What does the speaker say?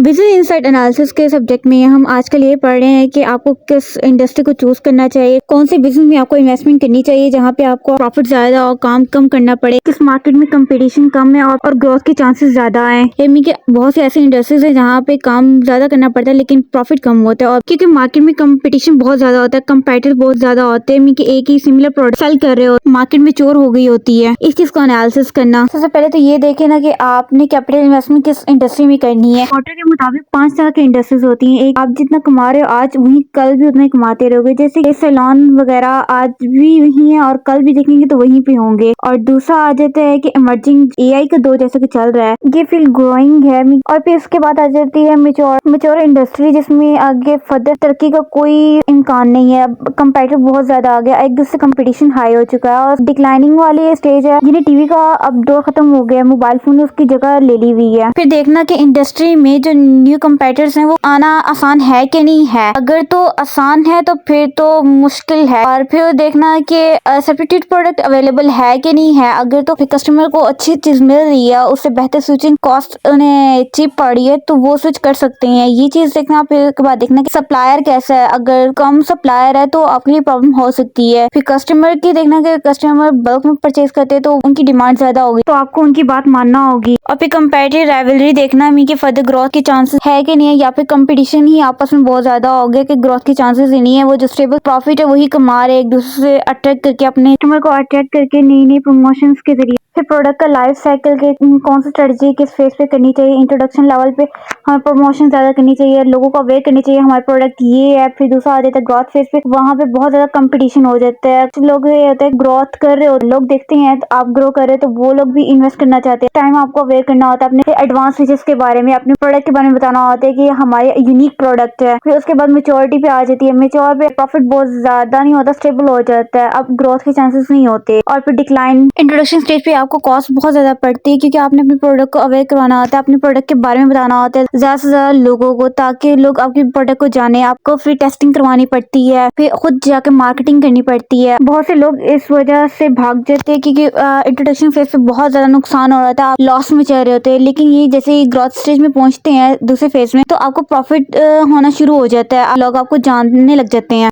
Business insight analysis के subject में हम आजकल ये पढ़ रहे हैं कि आपको किस इंडस्ट्री को चूज करना चाहिए, कौन से बिजनेस में आपको इन्वेस्टमेंट करनी चाहिए जहाँ पे आपको प्रॉफिट ज्यादा और काम कम करना पड़े, किस मार्केट में कंपटीशन कम है और ग्रोथ के चांसेस ज्यादा हैं। ये मीन कि बहुत सी ऐसी इंडस्ट्रीज है जहाँ पे काम ज्यादा करना पड़ता है लेकिन प्रॉफिट कम होता है, और क्योंकि मार्केट में कंपटीशन बहुत ज्यादा होता है, कंपेटिटर बहुत ज्यादा होते हैं, मीन कि एक ही सिमिलर प्रोडक्ट सेल कर रहे हो, मार्केट में चोर हो गई होती है। इस चीज को एनालिसिस करना, सबसे पहले तो ये देखे ना कि आपने कैपिटल इन्वेस्टमेंट किस इंडस्ट्री में करनी है। क्वार्टर के मुताबिक 5 तरह की इंडस्ट्रीज होती हैं। एक, आप जितना कमा रहे हो आज वही कल भी उतना ही कमाते रहोगे, जैसे कि सैलून वगैरह आज भी वही है और कल भी देखेंगे तो वहीं पे होंगे। और दूसरा आ जाता है कि इमर्जिंग एआई का दौर जैसा कि चल रहा है, ये फील्ड ग्रोइंग है। और फिर उसके बाद आ जाती है मेच्योर इंडस्ट्री, जिसमें आगे फर्दर तरक्की का कोई इम्कान नहीं है, कंपेटिटर बहुत ज्यादा आ गया, एक दूसरे कंपटीशन हाई हो चुका है। और डिक्लाइनिंग वाली स्टेज है, जिन्हें टीवी का अब दौर खत्म हो गया, मोबाइल फोन ने उसकी जगह ले ली हुई है। फिर देखना कि इंडस्ट्री में जो न्यू कंपेटिटर्स हैं वो आना आसान है कि नहीं है। अगर तो आसान है तो फिर तो मुश्किल है। और फिर देखना कि सब्स्टिट्यूट प्रोडक्ट अवेलेबल है कि नहीं है। अगर तो कस्टमर को अच्छी चीज मिल रही है, उससे बेहतर स्विचिंग कॉस्ट उन्हें चीप पड़ रही है तो वो स्विच कर सकते हैं, ये चीज देखना। फिर उसके बाद देखना कि सप्लायर कैसा है, अगर कम सप्लायर है तो आपके लिए प्रॉब्लम हो सकती है। फिर कस्टमर की देखना कि कस्टमर बल्क में परचेज करते हैं तो उनकी डिमांड ज्यादा होगी, तो आपको उनकी बात मानना होगी। और फिर कंपेटिटिव राइवलरी देखना मीन कि फर्दर ग्रोथ के चांसेस है कि नहीं है, या फिर कंपटीशन ही आपस में बहुत ज्यादा हो गया कि ग्रोथ के चांसेस ही नहीं है। वो जो स्टेबल प्रॉफिट है वही कमा रहे, एक दूसरे से अट्रैक्ट करके, अपने कस्टमर को अट्रैक्ट करके नई नई प्रमोशंस के जरिए। फिर प्रोडक्ट का लाइफ साइकिल के कौन सी स्ट्रेटजी किस फेज पे करनी चाहिए। इंट्रोडक्शन लेवल पे हमें प्रमोशन ज्यादा करनी चाहिए, लोगों को अवेयर करनी चाहिए हमारे प्रोडक्ट ये है। फिर दूसरा आ जाता है ग्रोथ फेज पे, वहाँ पे बहुत ज्यादा कंपटीशन हो जाता है। कुछ लोग ये होता है ग्रोथ कर रहे हो, लोग देखते हैं तो आप ग्रो कर रहे हो तो वो लोग भी इन्वेस्ट करना चाहते हैं। टाइम आपको अवेयर करना होता है अपने एडवांस फीचर्स के बारे में, अपने प्रोडक्ट के बारे में बताना होता है कि हमारे यूनिक प्रोडक्ट है। फिर उसके बाद मेच्योरिटी पे आ जाती है, मेच्योर पे प्रॉफिट बहुत ज्यादा नहीं होता, स्टेबल हो जाता है, अब ग्रोथ के चांसेस नहीं होते। और फिर डिक्लाइन इंट्रोडक्शन स्टेज पे आपको कॉस्ट बहुत ज्यादा पड़ती है, क्योंकि आपने अपने प्रोडक्ट को अवेयर करवाना होता है, अपने प्रोडक्ट के बारे में बताना होता है ज्यादा से ज्यादा लोगों को, ताकि लोग आपके प्रोडक्ट को जाने। आपको फ्री टेस्टिंग करवानी पड़ती है, फिर खुद जाके मार्केटिंग करनी पड़ती है। बहुत से लोग इस वजह से भाग जाते हैं क्योंकि इंट्रोडक्शन फेज पे बहुत ज्यादा नुकसान हो रहा था, लॉस में चल रहे होते हैं। लेकिन ये जैसे ही ग्रोथ स्टेज में पहुंचते हैं दूसरे फेज में, तो आपको प्रॉफिट होना शुरू हो जाता है, लोग आपको जानने लग जाते हैं।